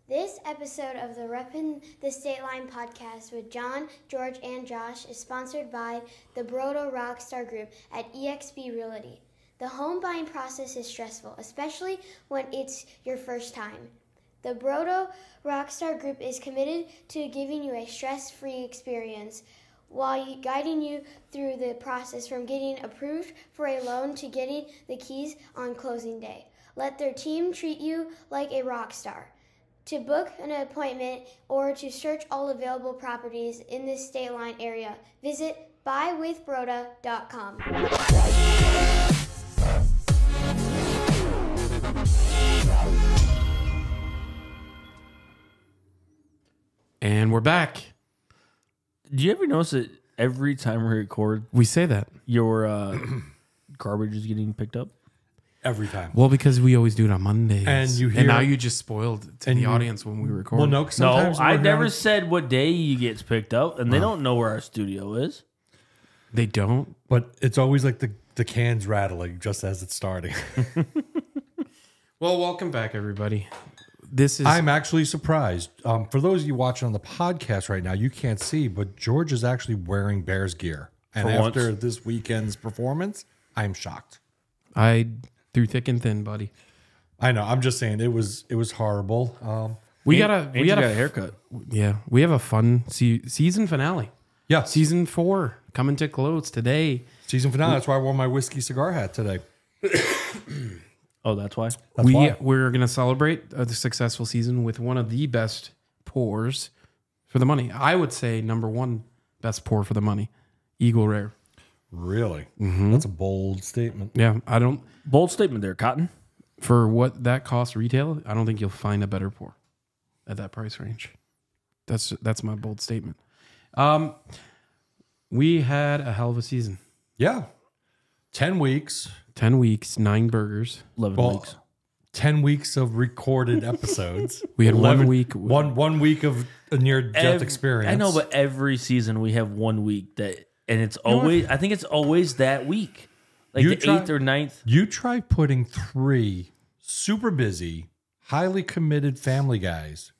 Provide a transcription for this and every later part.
This episode of the Reppin The Stateline podcast with John, George, and Josh is sponsored by the Brodo Rockstar Group at eXp Realty. The home buying process is stressful, especially when it's your first time. The Brodo Rockstar Group is committed to giving you a stress-free experience while guiding you through the process from getting approved for a loan to getting the keys on closing day. Let their team treat you like a rock star. To book an appointment or to search all available properties in the State Line area, visit buywithbroda.com. And we're back. Do you ever notice that every time we record, We say that. your garbage is getting picked up? Every time. Well, because we always do it on Mondays. And you hear- and now you just spoiled it to and the you- audience when we record. Well, no, 'cause No, sometimes I we're never hearing- said what day he gets picked up, and they don't know where our studio is. They don't. But it's always like the cans rattling just as it's starting. Well, welcome back, everybody. This is I'm actually surprised. For those of you watching on the podcast right now, you can't see, but George is actually wearing Bears gear. And For after once. this weekend's performance, I'm shocked. I through thick and thin, buddy. I know. I'm just saying it was horrible. We And got you got a a haircut. Yeah, we have a fun season finale. Yeah, Season 4 coming to close today. season finale. That's why I wore my whiskey cigar hat today. Oh, that's why? That's why. We're gonna celebrate the successful season with one of the best pours for the money. I would say number one best pour for the money, Eagle Rare. Really? Mm-hmm. That's a bold statement. Yeah, I don't. Bold statement there, Cotton. For what that costs retail, I don't think you'll find a better pour at that price range. That's my bold statement. We had a hell of a season. Yeah. 10 weeks. 10 weeks, 9 burgers. 11 Well, weeks. 10 weeks of recorded episodes. We had 11 1 week. One week of a near-death experience. I know, but every season we have 1 week that, and it's always, I think it's always that week. Like You the try- 8th or 9th. You try putting 3 super busy, highly committed family guys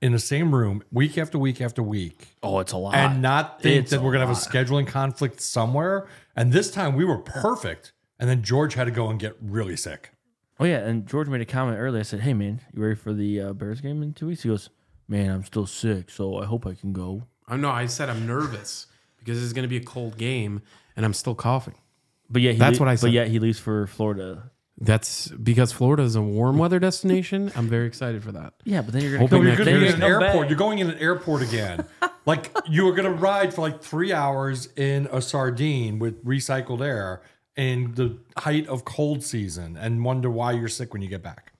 in the same room week after week after week Oh, it's a lot. and not think It's that a we're going to have a lot. scheduling conflict somewhere. And this time we were perfect. And then George had to go and get really sick. Oh, yeah, and George made a comment earlier. I said, hey, man, you ready for the Bears game in 2 weeks? He goes, man, I'm still sick, so I hope I can go. I said I'm nervous because it's going to be a cold game and I'm still coughing. But yeah, That's what I said. But yeah, he leaves for Florida. That's because Florida is a warm weather destination. I'm very excited for that. Yeah, but then you're going Hoping No, that you're going to Kerry's be in come an airport. back. You're going in an airport again. Like you were going to ride for like 3 hours in a sardine with recycled air in the height of cold season and wonder why you're sick when you get back.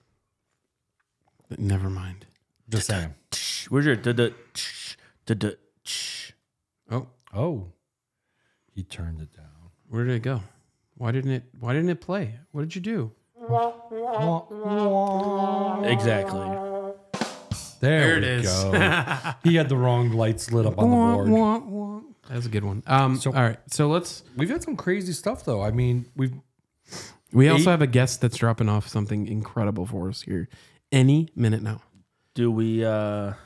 Never mind. Just saying. Where's your Oh, Oh, he turned it down. where did it go? Why didn't it play? What did you do? Exactly. There it we is. go. He had the wrong lights lit up on the board. That was a good one. All right. So We've had some crazy stuff though. I mean, we also have a guest that's dropping off something incredible for us here any minute now. Do we, well,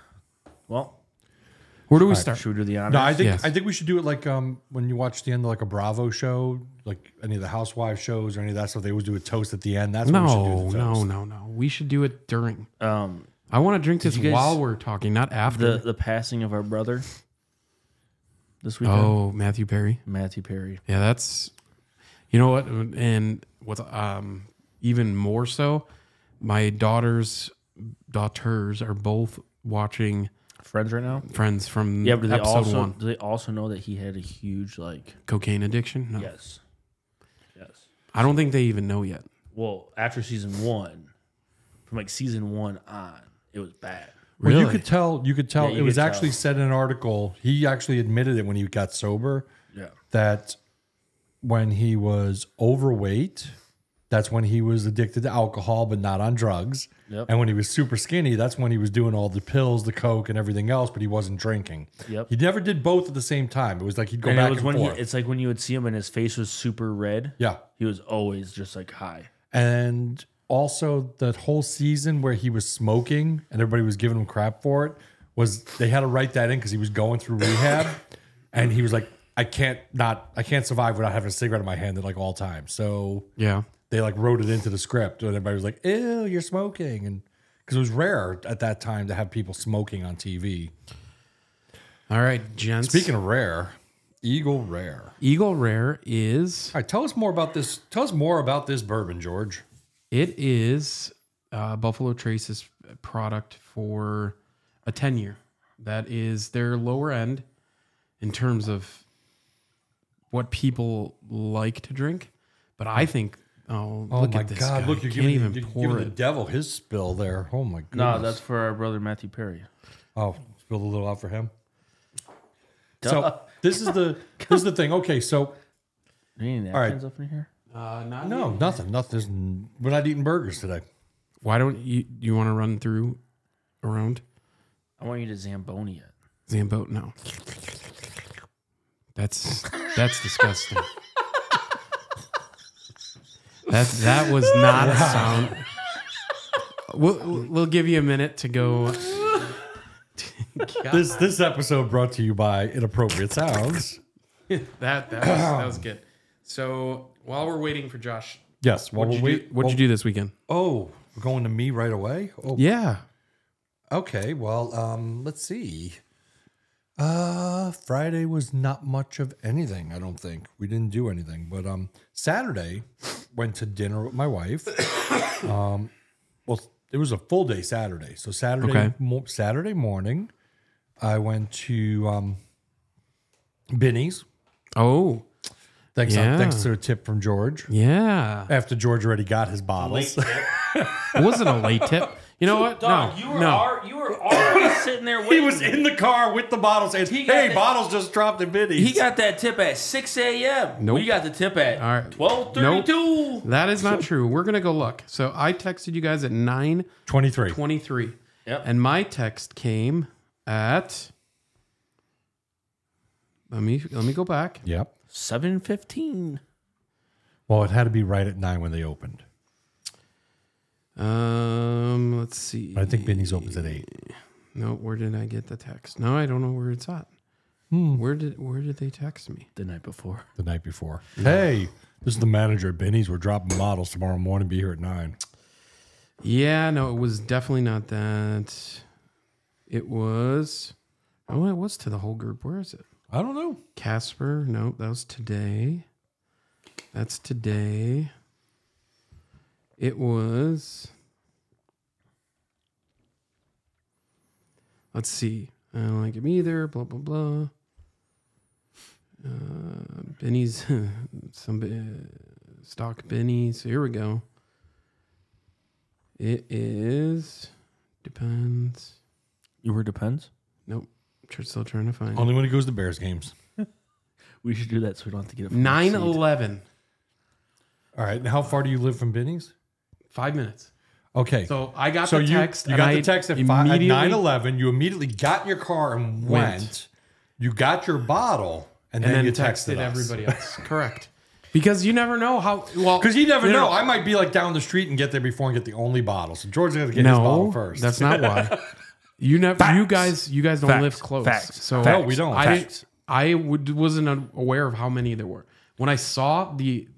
Where do we start? should we do the honors? no, I Yes. think we should do it like when you watch the end of like a Bravo show, like any of the Housewives shows or any of that stuff. They always do a toast at the end. That's when we should do the toast. No. We should do it during. Um, I want to drink this you guys- while we're talking, not after. the passing of our brother this weekend. Oh, Matthew Perry. Matthew Perry. Yeah, that's, you know what, and what's even more so, my daughters are both watching Friends right now? Friends from Yeah, but do they episode also 1. do they also know that he had a huge Cocaine addiction? No. yes. I don't think they even know yet. Well, after season 1, from season 1 on, it was bad. Well, Really? you could tell. Yeah, it you was could actually tell. said in an article. He actually admitted it when he got sober. Yeah. That when he was overweight, that's when he was addicted to alcohol, but not on drugs. Yep. And when he was super skinny, that's when he was doing all the pills, the coke, and everything else, but he wasn't drinking. Yep. He never did both at the same time. It was like he'd go And back it was and when forth. it's like when you would see him and his face was super red. Yeah. He was always just high. And also the whole season where he was smoking and everybody was giving him crap for it was they had to write that in because he was going through rehab, and he was like, I can't survive without having a cigarette in my hand at like all times. So Yeah. they like wrote it into the script, and everybody was like, "Ew, you're smoking," and because it was rare at that time to have people smoking on TV. All right, gents. Speaking of rare, Eagle Rare. Eagle Rare is All right, tell us more about this. Tell us more about this bourbon, George. it is Buffalo Trace's product for a 10-year. That is their lower end in terms of what people like to drink. But I think, look my at this God! guy. Look, you're Can't giving, even you're pour giving the it. devil his spill there. Oh my goodness! No, that's for our brother Matthew Perry. Oh, spilled a little out for him. So this is the thing. Okay, so Any All right. napkins up in here? Not no, yet. nothing. We're not eating burgers today. Why don't you want to run through around? I want you to Zamboni it. Zambo? No. That's disgusting. That was not a sound. We'll give you a minute to go. This episode brought to you by Inappropriate Sounds. that was good. So while we're waiting for Josh, Yes. Well, what'd you do this weekend? Oh, we're going to me right away. Oh, Yeah. okay. Well, let's see. Friday was not much of anything. I don't think we didn't do anything. But Saturday went to dinner with my wife. Well, it was a full day Saturday. So Saturday morning, I went to Binny's. Oh, Thanks, Yeah. thanks to a tip from George. yeah. After George already got his bottles. It wasn't a late tip. You know what? Dog, you were already sitting there waiting. He was in the car with the bottles saying, hey, bottles just dropped in Binny's. He got that tip at 6 a.m. Nope. We got the tip at All right. 12:32. That is not true. We're gonna go look. So I texted you guys at 23. 9:23. Yep. And my text came at. Let me go back. Yep. 7:15. Well, it had to be right at 9 when they opened. Let's see. But I think Binny's opens at 8. No, where did I get the text? No, I don't know where it's at. Where did they text me? The night before. The night before. Hey, this is the manager at Binny's. We're dropping bottles tomorrow morning. Be here at 9. Yeah, no, it was definitely not that. It was. Oh, it was to the whole group. Where is it? I don't know. Casper. No, that was today. That's today. It was. Let's see. I don't like him either. Blah, blah, blah. Benny's. Stock Benny's. Here we go. It is. Depends. You were depends? Nope. Still trying to find it. Only when he goes to Bears games. We should do that so we don't have to get it. from 9/11. All right. And how far do you live from Binny's? 5 minutes. Okay. So I got the text. You got and the text at immediately 9/11. You immediately got in your car and went. You got your bottle, and then you texted us. everybody else. Correct. Because you never know how well. Because you never know. I might be like down the street and get there before and get the only bottle. So George's going to get his bottle first. That's not why. You never. Facts. You guys don't Facts. live close. Facts. So No, we don't. I wasn't aware of how many there were. When I saw the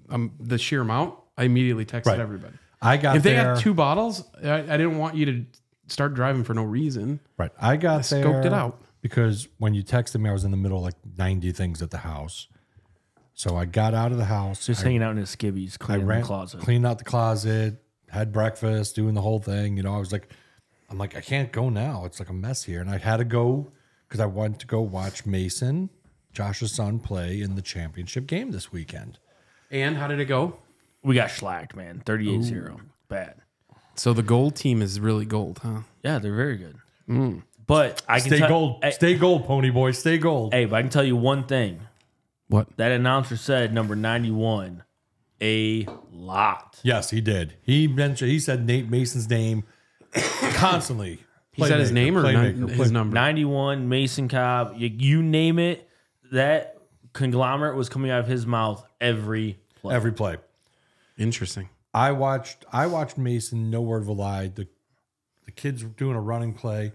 sheer amount, I immediately texted everybody. I got if they there. had 2 bottles, I didn't want you to start driving for no reason. Right. I got there. Scoped it out. Because when you texted me, I was in the middle of like 90 things at the house. So I got out of the house. Just hanging out in his skivvies, cleaning the closet. Cleaned out the closet, had breakfast, doing the whole thing. You know, I'm like, I can't go now. It's like a mess here. And I had to go because I wanted to go watch Mason, Josh's son, play in the championship game this weekend. And how did it go? We got schlacked, man. 38-0. Bad. So the gold team is really gold, huh? Yeah, they're very good. But I can Stay gold. Stay gold, pony boy. Stay gold. Hey, but I can tell you one thing. What? That announcer said number 91 a lot. Yes, he did. He said Nate Mason's name constantly. He said his name or his number? 91, Mason Cobb. You name it, that conglomerate was coming out of his mouth every play. Every play. Interesting. I watched Mason, no word of a lie. The kid's doing a running play.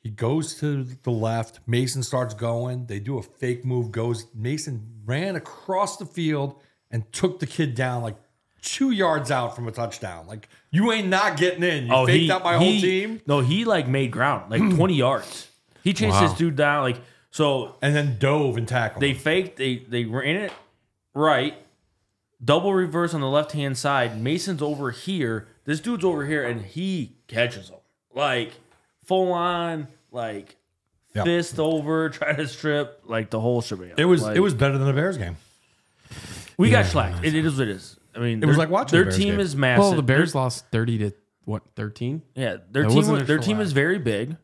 He goes to the left. Mason starts going. They do a fake move. Mason ran across the field and took the kid down like 2 yards out from a touchdown. Like, you ain't not getting in. You faked out my whole team. No, he like made ground, like 20 yards. He chased this dude down, like, so. And then dove and tackled They him. faked, they ran it right, double reverse on the left-hand side. Mason's over here. This dude's over here, and he catches him. Like, full on, like, fist over, try to strip, like, the whole shebang. It was better than the Bears game. We got shellacked. It is what it is. I mean, it was like watching their the Bears team game. is massive. Well, the Bears lost 30 to what, 13? Yeah, That wasn't their a team shellac. is very big.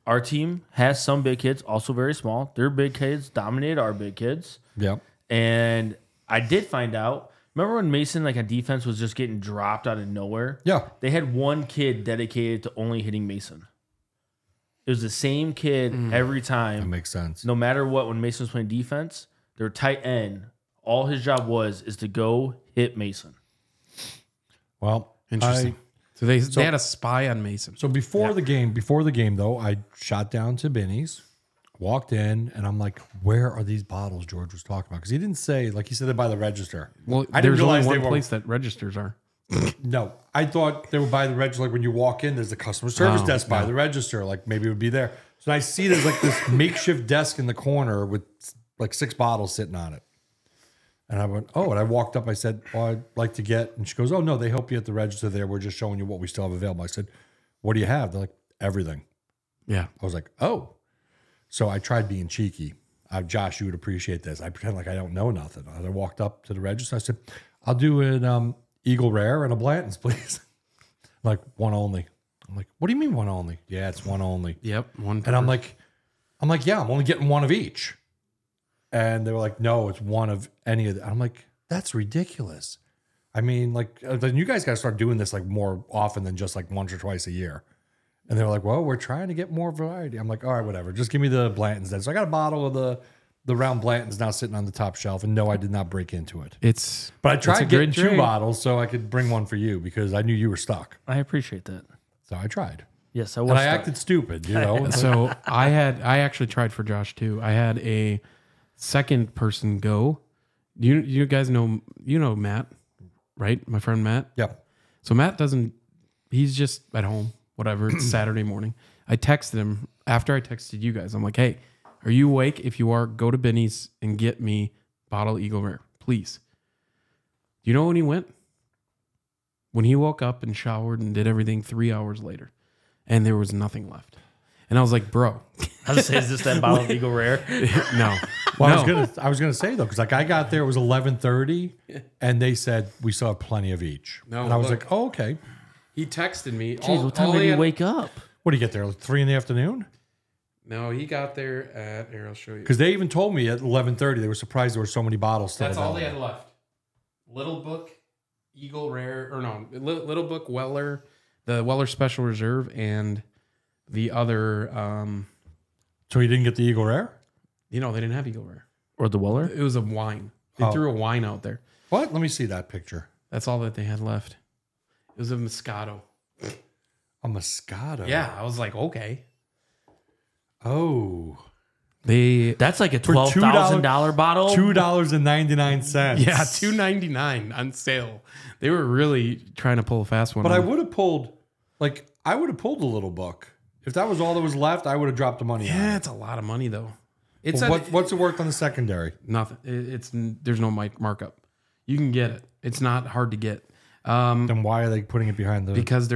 Our team has some big kids, also very small. Their big kids dominated our big kids. Yeah. And I did find out. Remember when Mason, like, on defense, was just getting dropped out of nowhere? Yeah. They had one kid dedicated to only hitting Mason. It was the same kid every time. That makes sense. No matter what, when Mason was playing defense, their tight end, all his job is to go hit Mason. Well, Interesting. So they had a spy on Mason. So before the game though, I shot down to Benny's, walked in, and I'm like, "Where are these bottles George was talking about?" Because he didn't say, like, he said they're by the register. Well, I didn't there's only realize one they were. place that registers are. No, I thought they were by the register. Like when you walk in, there's a customer service Oh, desk by the register. Like maybe it would be there. So I see there's like this makeshift desk in the corner with like 6 bottles sitting on it. And I went, oh, and I walked up. I said, oh, I'd like to get, and she goes, oh, no, they help you at the register there. We're just showing you what we still have available. I said, what do you have? They're like, everything. Yeah. I was like, oh. So I tried being cheeky. Josh, you would appreciate this. I pretend like I don't know nothing. I walked up to the register. I said, I'll do an Eagle Rare and a Blanton's, please. Like, one only. I'm like, what do you mean one only? Yeah, it's one only. Yep. One. And I'm like, yeah, I'm only getting one of each. And they were like, no, it's one of any of them. I'm like, that's ridiculous. I mean, like, then you guys got to start doing this like more often than just like once or twice a year. And they were like, well, we're trying to get more variety. I'm like, all right, whatever. Just give me the Blantons then. So I got a bottle of the round Blantons now sitting on the top shelf. And no, I did not break into it. But I tried getting 2 bottles so I could bring one for you because I knew you were stuck. I appreciate that. So I tried. Yes, I was. And I stuck. acted stupid, you know. So I actually tried for Josh too. I had a second person go. You guys know Matt, right? My friend Matt. Yep. So Matt he's just at home, whatever. It's Saturday morning. I texted him after I texted you guys. I'm like, hey, are you awake? If you are, go to Benny's and get me bottle Eagle Rare, please. Do you know when he went? When he woke up and showered and did everything 3 hours later, and there was nothing left. And I was like, bro. I was saying, is this that bottle of Eagle Rare? No. Well, No. I was gonna say though, because like I got there, it was 11:30, and they said we still have plenty of each. No, and I was look. like, oh, okay. He texted me. Jeez, what time did he wake up? What do you get there? Like 3 in the afternoon? No, he got there at, here, I'll show you. Because they even told me at 11:30 they were surprised there were so many bottles still. That's all they available. had left. Little Book, Eagle Rare, or no, Little Book, Weller, the Weller Special Reserve, and the other, So you didn't get the Eagle Rare? they didn't have Eagle Rare. Or the Weller? It was a wine. They Oh. threw a wine out there. What? Let me see that picture. That's all that they had left. It was a Moscato. A Moscato. Yeah, I was like, okay. Oh. That's like a $12,000 bottle. $2.99. Yeah, $2.99 on sale. They were really trying to pull a fast one. But on. I would have pulled a little book. If that was all that was left, I would have dropped the money on Yeah, it. it's a lot of money though. It's Well, what's it worth on the secondary? nothing. There's no markup. You can get it. It's not hard to get. Then why are they putting it behind the... Because they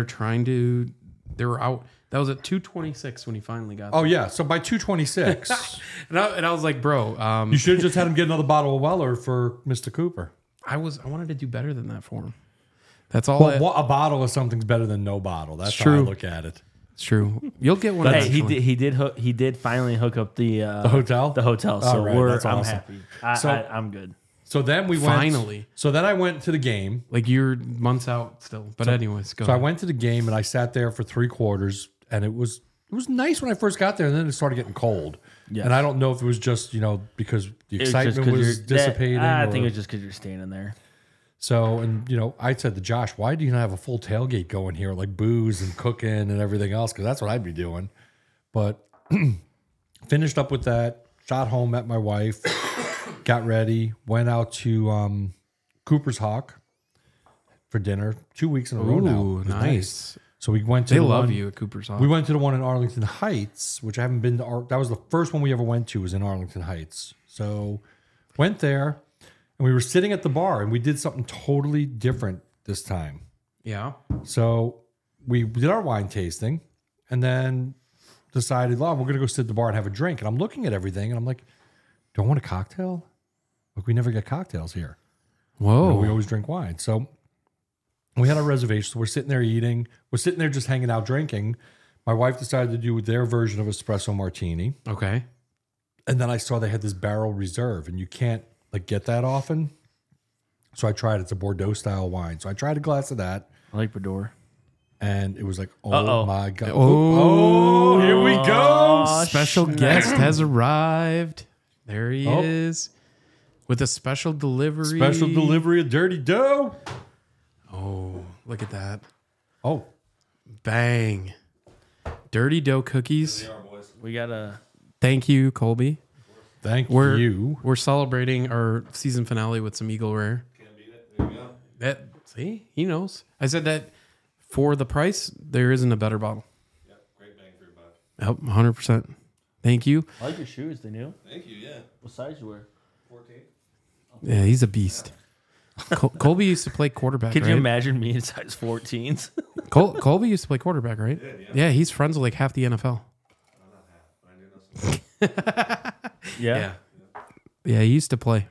were out. That was at 226 when he finally got there. Oh, yeah. So by 226, And I was like, bro, you should have just had him get another bottle of Weller for Mr. Cooper. I wanted to do better than that for him. That's all. Well, a bottle of something's better than no bottle. That's how I true. look at it. It's true. You'll get one. Hey, eventually. he did finally hook up the hotel? The hotel. So All right, that's I'm awesome. happy. I'm good. So then we went... Finally. So then I went to the game. Like you're months out still. But anyways, go So I ahead. went to the game and I sat there for 3 quarters, and it was nice when I first got there, and then it started getting cold. Yes. And I don't know if it was just because the It was just excitement 'cause was dissipating. I think or- it's just because you're standing there. So, and I said to Josh, why do you not have a full tailgate going here, like booze and cooking and everything else? Because that's what I'd be doing. But finished up with that, shot home, met my wife, got ready, went out to Cooper's Hawk for dinner 2 weeks in a row now. Ooh, It was nice. So we went to They the love one- you at Cooper's Hawk. We went to the one in Arlington Heights, which I haven't been to. That was the first one we ever went to, was in Arlington Heights. So went there, and we were sitting at the bar, and we did something totally different this time. Yeah. So we did our wine tasting, and then decided, we're going to go sit at the bar and have a drink. And I'm looking at everything, and I'm like, do I want a cocktail? Like, we never get cocktails here. Whoa. We always drink wine. So we had our reservation. So we're sitting there eating. We're sitting there just hanging out, drinking. My wife decided to do their version of espresso martini. Okay. And then I saw they had this barrel reserve, and you can't get that often. So I tried. It's a Bordeaux style wine. So I tried a glass of that, I like Bador. and it was like, oh Uh-oh. my God. Oh, here we go. Special guest has arrived. There he Oh. is with a special delivery. Special delivery of Dirty Dough. Oh, look at that. Oh, Bang. Dirty dough cookies. We got a. Thank you, Colby. thank We're you. we're celebrating our season finale with some Eagle Rare. Can't beat it. There you go. That see, he knows. I said that for the price, there isn't a better bottle. Yep. Great bang for your buck. Yep, 100%. Thank you. I like your shoes. They new. Thank you. Yeah. What size you wear? 14. Yeah, he's a beast. Colby used to play quarterback. Could right? you imagine me in size 14s? Colby used to play quarterback, right? Yeah, he's friends with like half the NFL. Yeah. Yeah, he used to play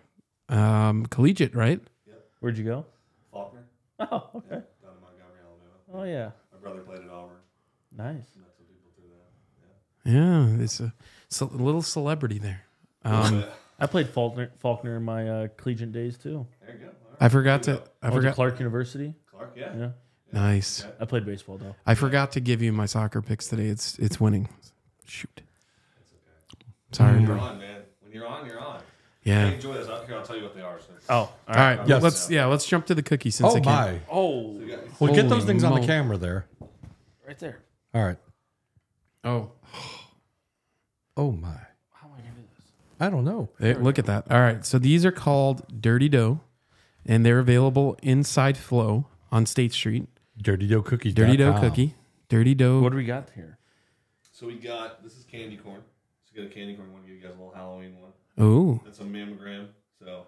collegiate, right? Where'd you go? Faulkner. Oh, okay. Down in Montgomery, Alabama. Oh yeah. My brother played at Auburn. Nice. Met some people through that. Yeah, it's a little celebrity there. I played Faulkner in my collegiate days too. There you go. All right. I forgot to. I I went to forgot. Clark University. Clark. Yeah. Yeah. Nice. I played baseball though. I forgot to give you my soccer picks today. It's winning. Shoot. Sorry, When you're bro. on, man. When you're on, you're on. I Yeah. enjoy this. Here, I'll tell you what they are. So. Oh, All right. Yes. Let's jump to the cookie since Oh it came. my. Oh, You guys, Well, get those Holy things on moly. the camera there. right there. All right. Oh, Oh my. How am I gonna do this? I don't know. there, look at that. All right. So these are called Dirty Dough, and they're available inside Flow on State Street. Dirty Dough Cookies. Dirty Dough cookie. Dirty Dough. What do we got here? So we got, this is candy corn. So we got a candy corn one. Give you guys a little Halloween one. Oh, That's a mammogram. So,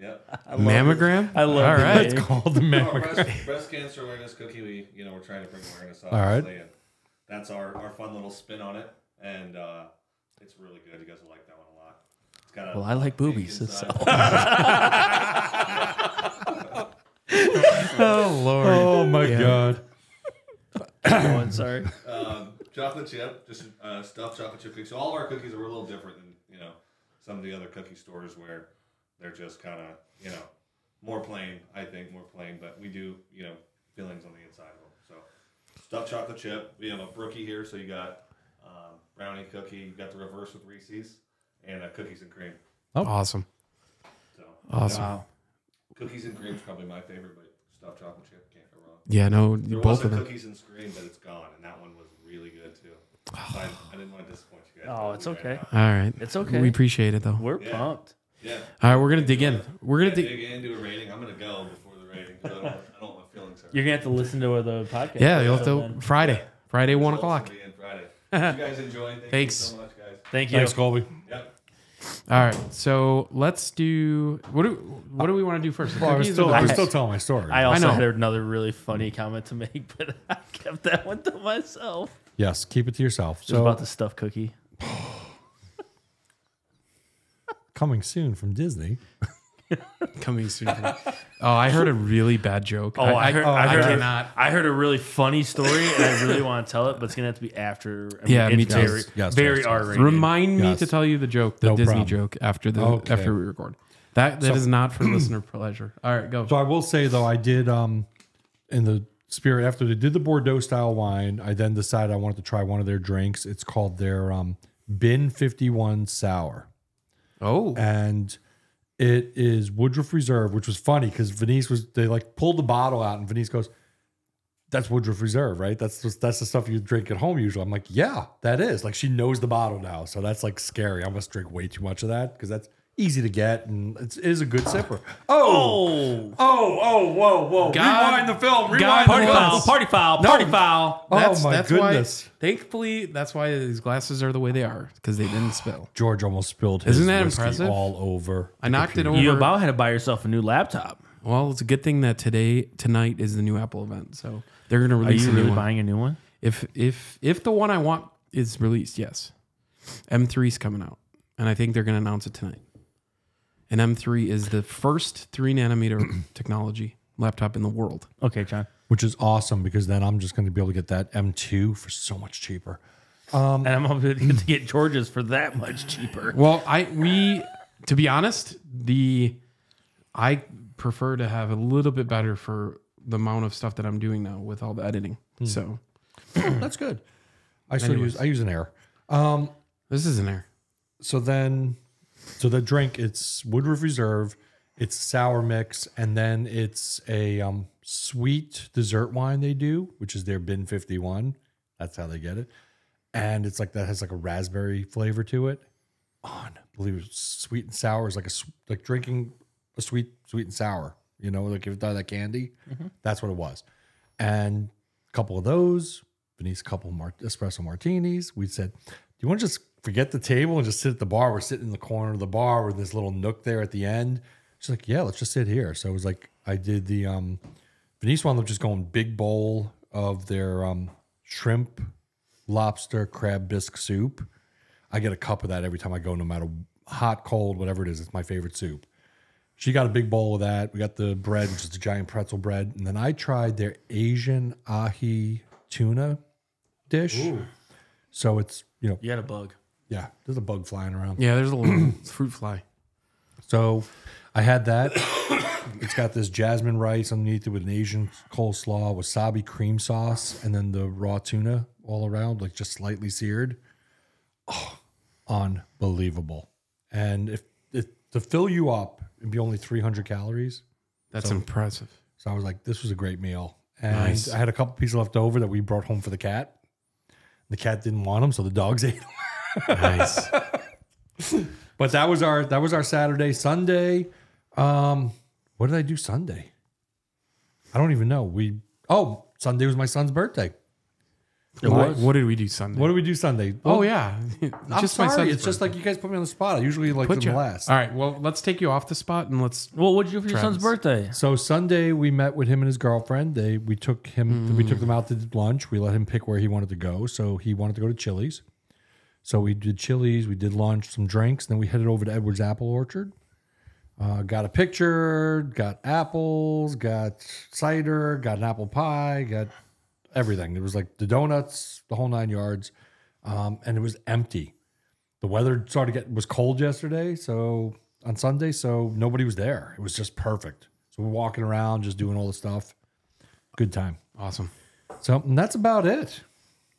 yep. mammogram. I love All the right. name. It's called the Our mammogram. breast cancer awareness cookie. We're trying to bring awareness, All right. obviously, and that's our fun little spin on it, and it's really good. You guys will like that one a lot. It's got a Well, I like pink boobies. inside. Oh Lord. Oh my Yeah. God. Going, sorry. Chocolate chip, just stuffed chocolate chip cookies. So all of our cookies are a little different than some of the other cookie stores where they're just kind of more plain. I think more plain, but we do fillings on the inside of them. So stuffed chocolate chip. We have a brookie here, so you got brownie cookie. You got the reverse with Reese's and cookies and cream. Awesome. So Awesome. Wow. cookies and cream is probably my favorite, but stuffed chocolate chip can't go wrong. Yeah. No. There Both was of a them. cookies and cream, but it's gone, and that one was really good too. So I didn't want to disappoint you guys. Oh, it's okay. All right. It's okay. We appreciate it though. We're Yeah. pumped. Yeah. All right. We're gonna dig in. We're gonna dig dig. into a rating. I'm gonna go before the rating because I don't want my feelings hurt. You're gonna have to listen to the podcast. Yeah. You'll have So to then- Friday 1 Results o'clock. will be in Friday. Did you guys enjoy? Thank Thanks. you so much, guys. Thank you. Thanks, Colby. Yep. All right. So let's do. What do we want to do first? The Well, I was cookies or still, the I was cookies? still telling my story. I also know. had another really funny comment to make, but I kept that one to myself. Yes, keep it to yourself. Just So about the stuffed cookie. coming soon from Disney. Coming soon. Oh, I heard a really bad joke. I cannot. heard a really funny story, and I really want to tell it, but it's gonna have to be after. Yeah, me it's too. Very, Yes, very yes, yes. R-rated. Remind me Yes. to tell you the joke, the No Disney problem. joke after Okay. after we record. That is not for listener pleasure. All right, go. So I will say though, I did in the spirit after they did the Bordeaux style wine, I then decided I wanted to try one of their drinks. It's called their Bin 51 Sour. Oh, And It is Woodruff Reserve, which was funny because they like pulled the bottle out and Venice goes, "That's Woodruff Reserve, right? That's the stuff you drink at home usually." I'm like, "Yeah, that is." Like she knows the bottle now, so that's like scary. I must drink way too much of that because that's easy to get and it is a good sipper. Whoa! Rewind the film. Rewind Party the foul! film. Party foul! Party foul! Oh my goodness! Why, thankfully, that's why these glasses are the way they are because they didn't spill. George almost spilled his Isn't that whiskey impressive? all over. I knocked it computer. over. You about had to buy yourself a new laptop. Well, it's a good thing that tonight is the new Apple event, so they're going to Are release you a new really one. buying a new one? If the one I want is released, yes. M3's coming out, and I think they're going to announce it tonight. And M3 is the first 3 nanometer technology laptop in the world. Okay, John. Which is awesome because then I'm just going to be able to get that M2 for so much cheaper. And I'm able to get George's for that much cheaper. Well, to be honest, I prefer to have a little bit better for the amount of stuff that I'm doing now with all the editing. So That's good. I use an Air. this is an Air. So the drink, it's Woodruff Reserve, it's sour mix, and then it's a sweet dessert wine they do, which is their Bin 51. That's how they get it. And it's like that has like a raspberry flavor to it. Unbelievable. Sweet and sour is like drinking a sweet and sour. You know, like if you thought that candy, that's what it was. And a couple of those, Venice, a couple of espresso martinis. We said, do you want to just forget the table and just sit at the bar? We're sitting in the corner of the bar with this little nook there at the end. She's like, yeah, let's just sit here. So it was like, I did the, Venice wound up just going big bowl of their shrimp, lobster, crab bisque soup. I get a cup of that every time I go, no matter hot, cold, whatever it is. It's my favorite soup. She got a big bowl of that. We got the bread, which is the giant pretzel bread. And then I tried their Asian ahi tuna dish. Ooh. So it's, You had a bug. yeah, there's a bug flying around. Yeah, there's a little fruit fly. So I had that. It's got this jasmine rice underneath it with an Asian coleslaw, wasabi cream sauce, and then the raw tuna all around, like just slightly seared. Oh, unbelievable. And if to fill you up, it'd be only 300 calories. That's impressive. So I was like, this was a great meal. And Nice. I had a couple pieces left over that we brought home for the cat. The cat didn't want them, so the dogs ate them. Nice. But that was our Saturday. Sunday, what did I do Sunday? I don't even know. Sunday was my son's birthday. What did we do Sunday? What did we do Sunday? Oh, yeah. I'm sorry. It's just like you guys put me on the spot. I usually like Put them you last. All right. Well, let's take you off the spot and let's. Well, what'd you do for your son's Travis. birthday? So Sunday we met with him and his girlfriend. We took them out to lunch. We let him pick where he wanted to go. So he wanted to go to Chili's. So we did Chili's. We did lunch, some drinks. Then we headed over to Edwards Apple Orchard. Got a picture. Got apples. Got cider. Got an apple pie. Got everything. It was like the donuts, the whole 9 yards, and it was empty. The weather was cold yesterday, so on Sunday, so nobody was there. It was just perfect. So we're walking around, just doing all the stuff. Good time. Awesome. So and that's about it.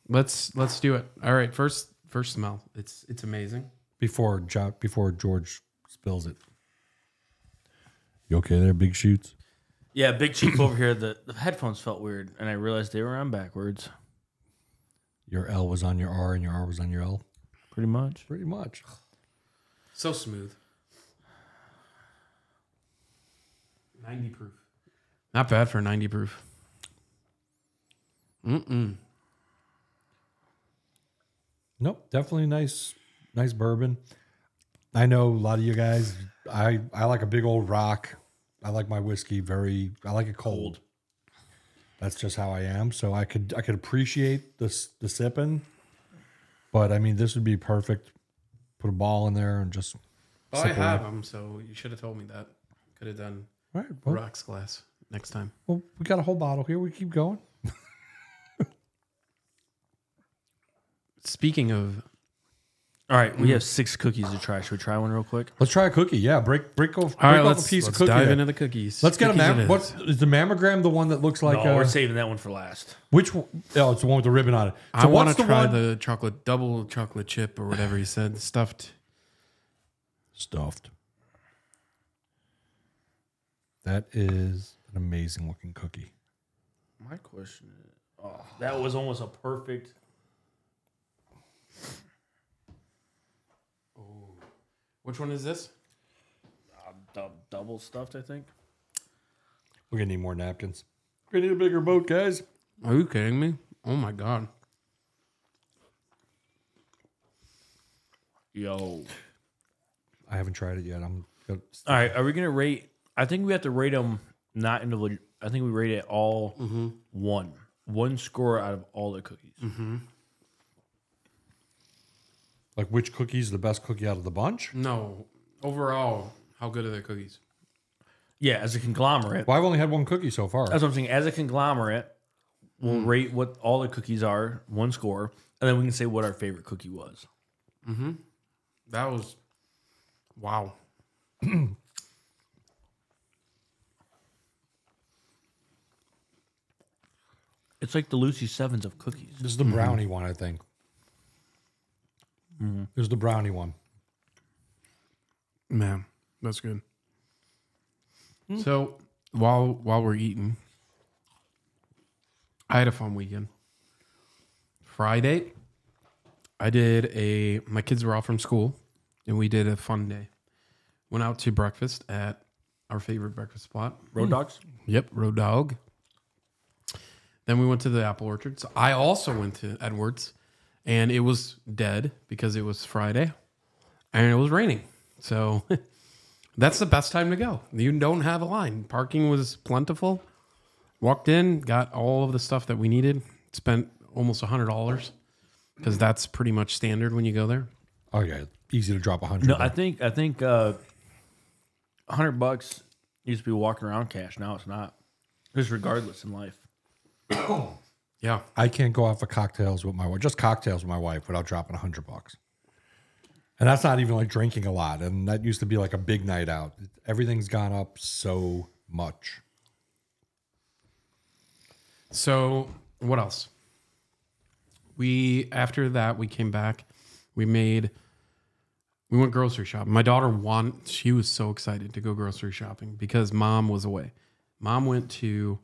Let's do it. All right. First smell. It's amazing. Before George spills it. You okay there, Big Shoots? Yeah, Big Chief over here, the headphones felt weird, and I realized they were on backwards. Your L was on your R and your R was on your L? Pretty much. Pretty much. So smooth. 90 proof. Not bad for 90 proof. Nope, definitely nice bourbon. I know a lot of you guys, I like a big old rock. I like my whiskey I like it cold. That's just how I am. So I could appreciate the sipping, but I mean, this would be perfect. Put a ball in there and just. Oh, I have them, so you should have told me that. Could have done All right. Well, rocks glass next time. well, we got a whole bottle here. We keep going. Speaking of, All right, we have 6 cookies to try. Should we try one real quick? Let's try a cookie. Yeah, break off let's a piece of let's cookie. dive there. into the cookies. Let's get Cookies it what is. is the mammogram? The one that looks like No, we're saving that one for last. which one? Oh, it's the one with the ribbon on it. I want what's to try one- the double chocolate chip or whatever he said, stuffed. Stuffed. That is an amazing looking cookie. My question is, that was almost a perfect. Which one is this? Double stuffed, I think. We're gonna need more napkins. We need a bigger boat, guys. Are you kidding me? Oh my god. Yo. I haven't tried it yet. All right, are we gonna rate? I think we have to rate them not individually. I think we rate it all one score out of all the cookies. Like which cookie is the best cookie out of the bunch? No. Overall, how good are the cookies? Yeah, as a conglomerate. Well, I've only had one cookie so far. That's what I'm saying. As a conglomerate, we'll rate what all the cookies are, one score, and then we can say what our favorite cookie was. That was wow. It's like the Lucy Sevens of cookies. This is the brownie one, I think. This is the brownie one. Man, that's good. So while we're eating, I had a fun weekend. Friday, my kids were off from school, and we did a fun day. Went out to breakfast at our favorite breakfast spot. Road dogs? Yep, Road Dog. Then we went to the apple orchard. So I also went to Edwards, and it was dead because it was Friday, and it was raining. So that's the best time to go. You don't have a line. Parking was plentiful. Walked in, got all of the stuff that we needed. Spent almost $100 because that's pretty much standard when you go there. Oh yeah, easy to drop 100. No, I think $100 used to be walking around cash. Now it's not. Just regardless in life. Yeah. I can't go out for cocktails with my wife, just cocktails with my wife without dropping $100. And that's not even like drinking a lot. And that used to be like a big night out. Everything's gone up so much. So what else? After that, we came back. We went grocery shopping. My daughter she was so excited to go grocery shopping because mom was away. Mom went to,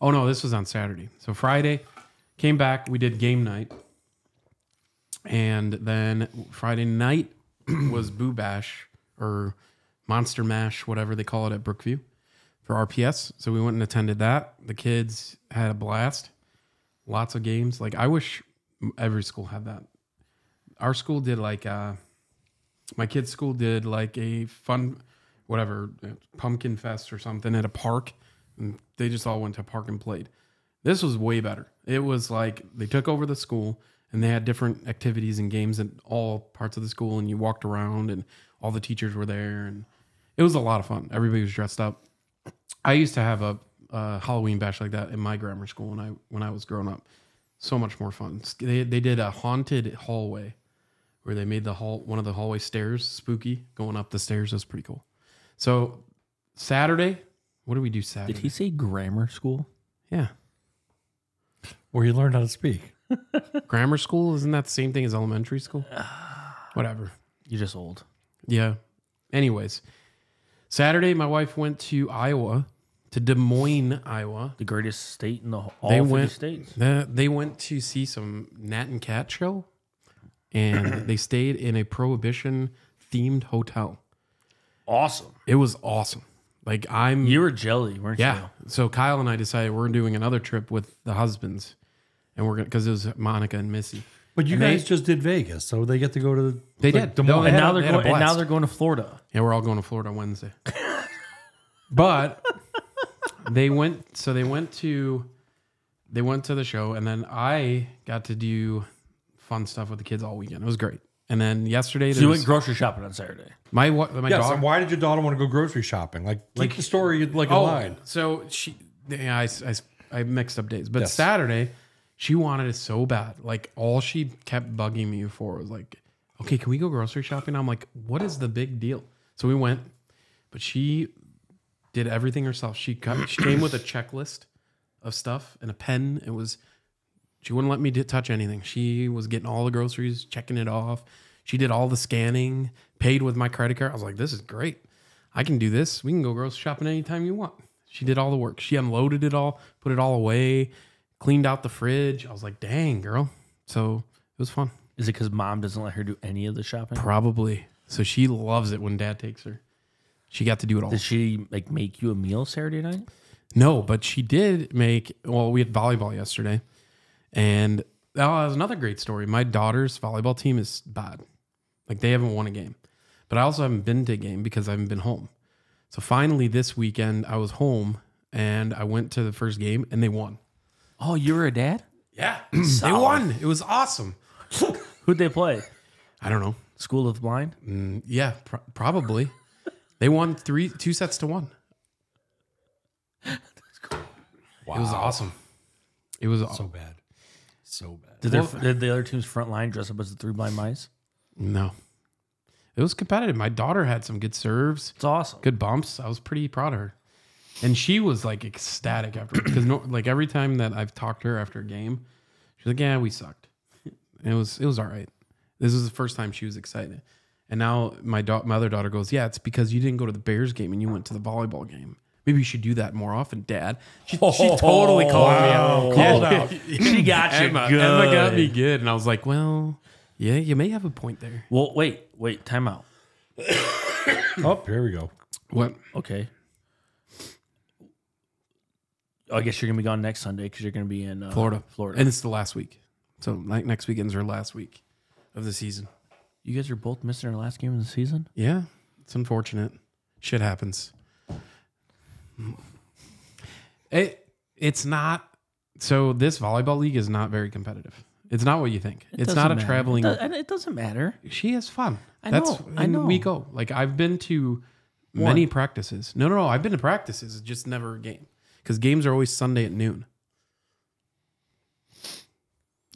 oh no, this was on Saturday. So Friday, came back, we did game night. And then Friday night was Boo Bash or Monster Mash, whatever they call it at Brookview for RPS. So we went and attended that. The kids had a blast. Lots of games. Like I wish every school had that. Our school did like my kids' school did like a fun pumpkin fest or something at a park, and they just all went to a park and played. This was way better. It was like they took over the school and they had different activities and games in all parts of the school, and you walked around and all the teachers were there, and it was a lot of fun. Everybody was dressed up. I used to have a Halloween bash like that in my grammar school when I was growing up. So much more fun. They did a haunted hallway where they made one of the hallway stairs spooky going up the stairs. That's pretty cool. So Saturday, what did we do Saturday? Did he say grammar school? Yeah. Where you learned how to speak. Grammar school? Isn't that the same thing as elementary school? Whatever. You're just old. Yeah. Anyways, Saturday, my wife went to Iowa, to Des Moines, Iowa. The greatest state in the all They 50 went. states. They went to see some Nat and Cat show, and they stayed in a Prohibition themed hotel. Awesome. It was awesome. Like You were jelly, weren't you? yeah. So Kyle and I decided we're doing another trip with the husbands, and we're gonna because it was Monica and Missy. But you And guys just did Vegas, so they get to go to They like, did. Des No, Moines. they And had now a- they're they had a going. And now blast. they're going to Florida. Yeah, we're all going to Florida Wednesday. But they went to the show, and then I got to do fun stuff with the kids all weekend. It was great. And then yesterday, So you went grocery shopping on Saturday. my Yes, dog. and why did your daughter want to go grocery shopping? Like, keep the story like a line. So I mixed up days, but Yes. Saturday she wanted it so bad. Like all she kept bugging me for was like, "Okay, can we go grocery shopping?" I'm like, "What is the big deal?" So we went, but she did everything herself. She came with a checklist of stuff and a pen. She wouldn't let me touch anything. She was getting all the groceries, checking it off. She did all the scanning, paid with my credit card. I was like, "This is great." I can do this. We can go grocery shopping anytime you want. She did all the work. She unloaded it all, put it all away, cleaned out the fridge. I was like, dang, girl. So it was fun. Is it because mom doesn't let her do any of the shopping? Probably. So she loves it when dad takes her. She got to do it all. Did she like make you a meal Saturday night? No, but she did make, well, we had volleyball yesterday. And that was another great story. My daughter's volleyball team is bad. Like they haven't won a game. But I also haven't been to a game because I haven't been home. So finally this weekend I was home and I went to the first game and they won. Oh, you were a dad? Yeah. They won. It was awesome. Who'd they play? I don't know. School of the Blind? Yeah, probably. They won 2 sets to 1. That's cool. Wow. It was awesome. It was so bad. So bad. Did the other team's front line dress up as the 3 blind mice? No. It was competitive. My daughter had some good serves. It's awesome. Good bumps. I was pretty proud of her. And she was like ecstatic after because like every time that I've talked to her after a game, she's like, "Yeah, we sucked." It was all right. This was the first time she was excited. And now my other daughter goes, "Yeah, it's because you didn't go to the Bears game and you went to the volleyball game. Maybe you should do that more often, Dad." She totally called me out. Called out. She got you Emma, good. Emma got me good. And I was like, well, yeah, you may have a point there. Well, wait, time out. Oh, here we go. What? Okay. I guess you're going to be gone next Sunday because you're going to be in Florida. Florida. And it's the last week. So like next weekend's our last week of the season. You guys are both missing our last game of the season? Yeah, it's unfortunate. Shit happens. It's not. So this volleyball league is not very competitive. It's not what you think. It's not a traveling. It doesn't matter. She has fun. I know. We go. Like I've been to many practices. No. I've been to practices. It's just never a game because games are always Sunday at noon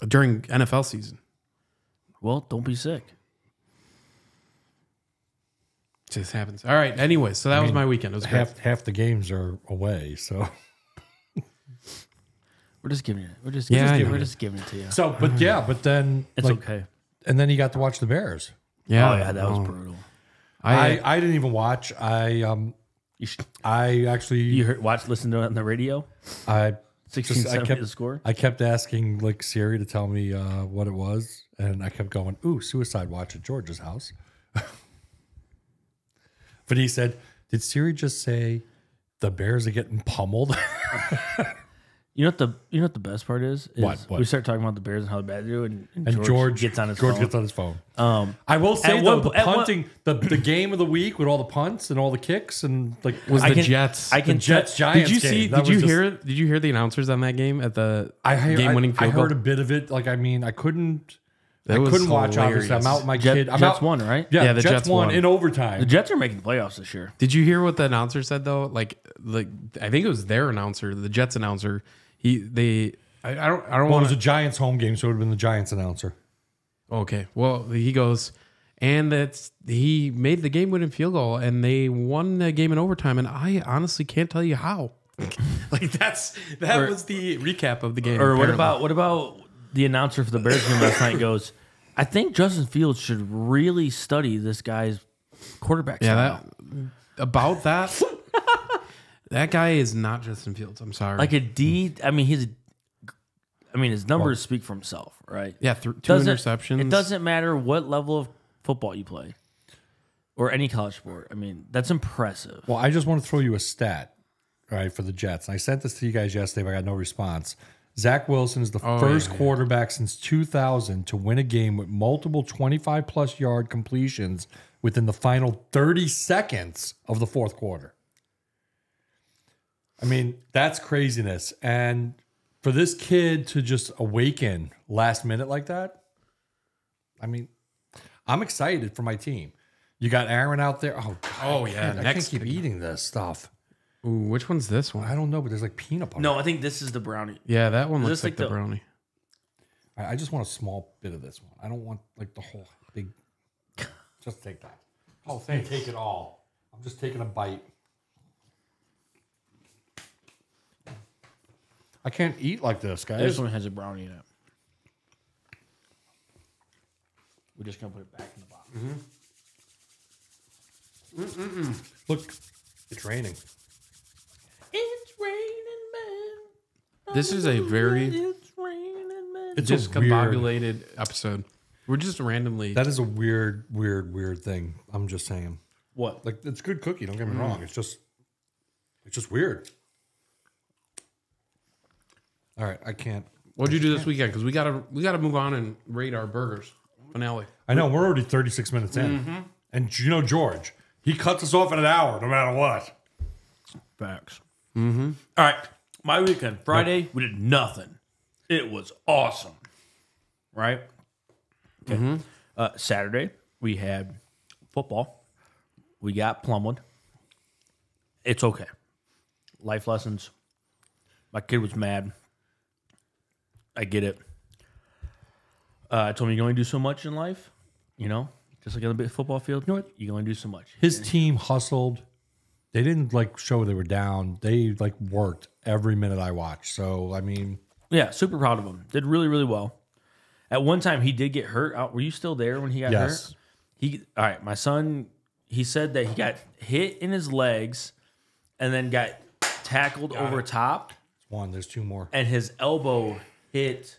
during NFL season. Well, don't be sick. It just happens. All right. Anyway, so that was my weekend. It was great. Half the games are away, so We're just giving it. We're just giving it to you. but then It's okay. And then you got to watch the Bears. Yeah. Oh yeah, that was brutal. I didn't even watch. You actually listen to it on the radio. 16-7 the score. I kept asking like Siri to tell me what it was, and I kept going, "Ooh, suicide watch at George's house." But he said, "Did Siri just say the Bears are getting pummeled?" You know what the best part is? What? We start talking about the Bears and how bad they do, and George gets on his phone. I will say though, the at punting, the game of the week with all the punts and all the kicks and like was the Jets. I can Jets Giants. Did you see? Game. Did you hear the announcers on that game at the game-winning field goal? I heard a bit of it. Like I couldn't. That was watch. Obviously, I'm out. My kid. Jets won, right? Yeah, the Jets won won in overtime. The Jets are making playoffs this year. Did you hear what the announcer said though? Like I think it was their announcer, the Jets announcer. I don't Well, it want was a Giants home game, so it would have been the Giants announcer. Okay. Well, he goes, and he made the game-winning field goal, and they won the game in overtime. And I honestly can't tell you how. Like that was the recap of the game. Or apparently. what about the announcer for the Bears game last night goes, I think Justin Fields should really study this guy's quarterback style. That guy is not Justin Fields. I'm sorry. Like his numbers speak for himself, right? Yeah, 2 interceptions. It doesn't matter what level of football you play or any college sport. I mean, that's impressive. Well, I just want to throw you a stat, right, for the Jets. And I sent this to you guys yesterday, but I got no response. Zach Wilson is the first quarterback since 2000 to win a game with multiple 25-plus yard completions within the final 30 seconds of the fourth quarter. I mean, that's craziness. And for this kid to just awaken last minute like that, I mean, I'm excited for my team. You got Aaron out there. Oh, God, Oh, yeah. I can't keep eating this stuff. Ooh, which one's this one? I don't know, but there's like peanut butter. No, I think this is the brownie. Yeah, that one Is looks this like like the the- brownie. I just want a small bit of this one. I don't want like the whole big. Just take that. Oh, thank you. Take it all. I'm just taking a bite. I can't eat like this, guys. This one has a brownie in it. We're just gonna put it back in the box. Look, it's raining. It's raining, man. This is a very It's raining, man. It's a weird. discombobulated episode. We're just randomly. That is a weird thing. I'm just saying. What? Like, it's good cookie. Don't get me wrong. It's just weird. All right, I can't. What'd you do this weekend? Because we gotta move on and rate our burgers finale. I know we're already 36 minutes in, and you know George, he cuts us off in an hour, no matter what. Facts. All right. My weekend. Friday, we did nothing. It was awesome. Right? Okay. Saturday, we had football. We got plumwood. It's okay. Life lessons. My kid was mad. I get it. I told him you can only do so much in life. You know? Just like on the big football field. You know what? You can only do so much. His team hustled. They didn't like show they were down. They like worked every minute I watched. So I mean, Yeah, super proud of him. Did really, really well. At one time, he did get hurt. Were you still there when he got Yes. hurt? All right, my son, he said that he got hit in his legs and then got tackled over top, one. There's two more. and his elbow hit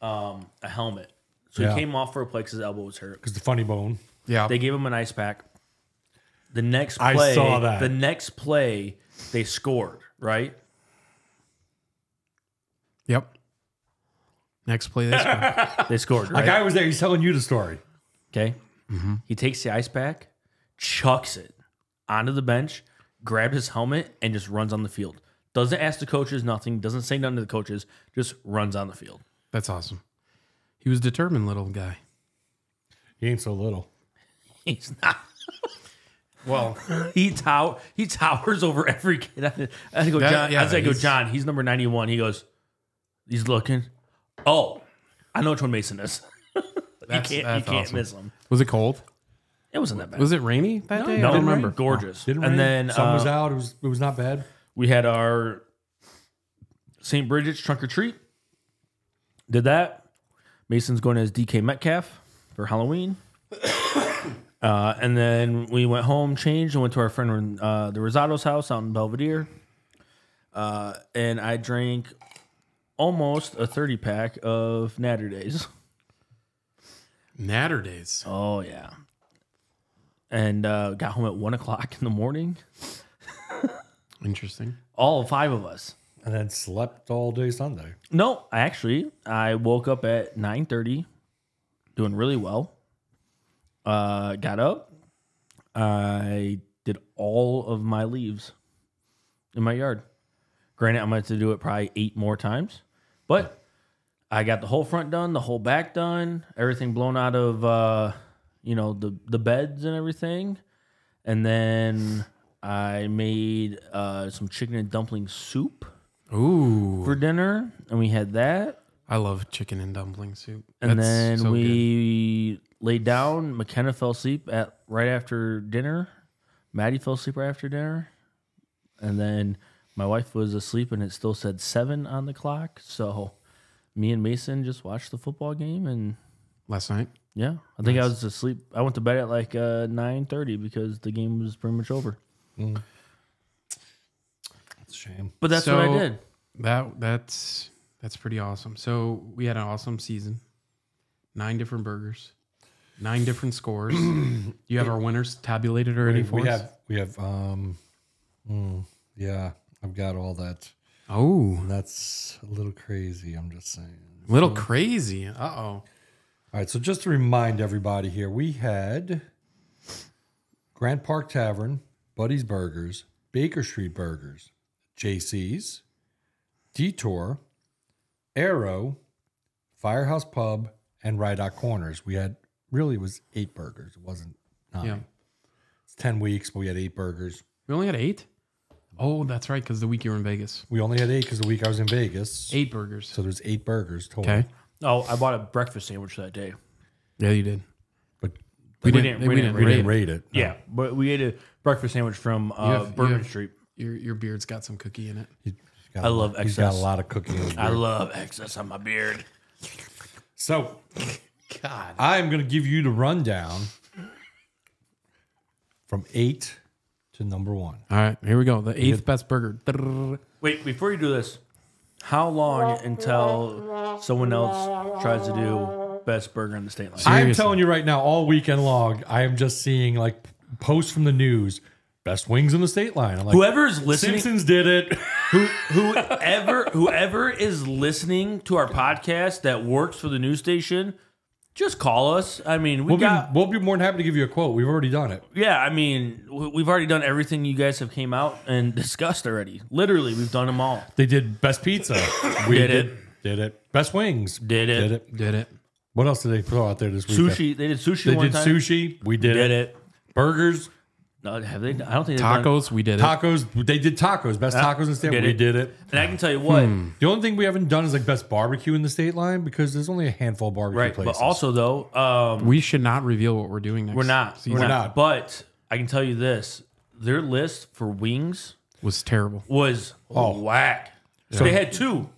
a helmet. So Yeah. he came off for a play because his elbow was hurt. Because the funny bone. Yeah. They gave him an ice pack. The next I play, saw that. The next play, they scored, right? Yep. Next play this one. They scored, right? Like I was there. He's telling you the story. Okay. He takes the ice pack, chucks it onto the bench, grabbed his helmet, and just runs on the field. Doesn't ask the coaches nothing, doesn't say nothing to the coaches, just runs on the field. That's awesome. He was a determined little guy. He ain't so little. He's not. Well, He towers over every kid. I go, Yeah, John. yeah, I go, he's- John. He's number 91. He goes, he's looking. Oh, I know which one Mason is. you That's can't awesome. miss him. was it cold? It wasn't that bad. Was it rainy that day? No, I don't remember. Gorgeous. Didn't and rain. then Sun was out. It was not bad. we had our St. Bridget's trunk or treat. Did that. Mason's going as DK Metcalf for Halloween. And then we went home, changed, and went to our friend the Rosato's house out in Belvedere. And I drank almost a 30-pack of Natter Days. Natter days. Oh, yeah. And got home at 1 o'clock in the morning. Interesting. All 5 of us. And then slept all day Sunday. No, I woke up at 9:30, doing really well. Got up. I did all of my leaves in my yard. Granted, I'm going to have to do it probably 8 more times. But I got the whole front done, the whole back done, everything blown out of, the beds and everything. And then I made some chicken and dumpling soup Ooh. for dinner, and we had that. I love chicken and dumpling soup. And That's then so we laid down. McKenna fell asleep right after dinner. Maddie fell asleep right after dinner. And then my wife was asleep, and it still said 7 on the clock. So me and Mason just watched the football game, and good. Last night. yeah, I think I was asleep. I went to bed at like 9:30 because the game was pretty much over. That's a shame. But that's what I did. That's pretty awesome. So we had an awesome season. 9 different burgers, 9 different scores. You have our winners tabulated already for us? We have yeah, I've got all that. Oh, That's a little crazy, I'm just saying. a little crazy. Uh-oh. All right, so just to remind everybody here, we had Grant Park Tavern, Buddy's Burgers, Baker Street Burgers, JC's, Detour, Aero, Firehouse Pub, and Ridott Corners. We had, really, it was 8 burgers. It wasn't 9. Yeah. It's 10 weeks, but we had 8 burgers. We only had 8? Oh, that's right, because the week you were in Vegas. We only had 8 because the week I was in Vegas. 8 burgers. So there's 8 burgers total. Okay. Oh, I bought a breakfast sandwich that day. Yeah, you did. But We We didn't we didn't rate it. No. Yeah, but we ate a breakfast sandwich from have- Bourbon you have- Street. Your beard's got some cookie in it. He's got I a love lot- He's got a excess. lot of cooking in his I beard. love excess on my beard. So God. I'm going to give you the rundown from 8 to number 1. All right, here we go. The 8th best burger. Wait, before you do this, how long until someone else tries to do best burger in the state line? I'm Seriously. telling you right now, all weekend long, I am just seeing like posts from the news, best wings in the state line. I'm like, Whoever is listening, Simpsons did it. whoever is listening to our podcast that works for the news station, just call us. I mean, we'll be more than happy to give you a quote. We've already done it. Yeah, I mean, we've already done everything you guys have came out and discussed already. Literally, we've done them all. They did best pizza. We did it. Best wings. Did it. Did it. What else did they throw out there this week? Sushi. They did sushi They one did time. sushi. We did it. Burgers. No, have they? I don't think they've done. Tacos, we did it. Tacos. They did tacos. Best tacos in the state. We did it. And I can tell you what. The only thing we haven't done is like best barbecue in the state line because there's only a handful of barbecue Right, places. but also though, We should not reveal what we're doing next we're not. season. We're not. But I can tell you this: their list for wings Was terrible. was whack. So they had two.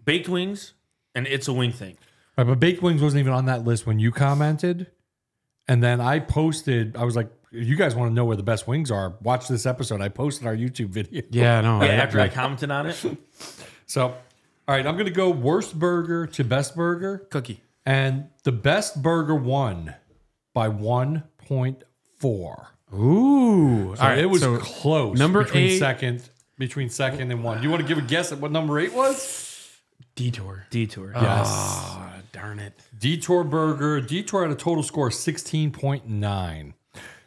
Baked wings, and it's a wing thing. Right, but baked wings wasn't even on that list when you commented. And then I posted, I was like, you guys want to know where the best wings are? Watch this episode. I posted our YouTube video. Yeah, no. Yeah, after I commented on it. So, all right, I'm going to go worst burger to best burger. Cookie. And the best burger won by 1.4. Ooh. So it was so close. number between 8. second and 1. Do you want to give a guess at what number 8 was? Detour. Detour. Yes. Oh, darn it. Detour burger. Detour had a total score of 16.9.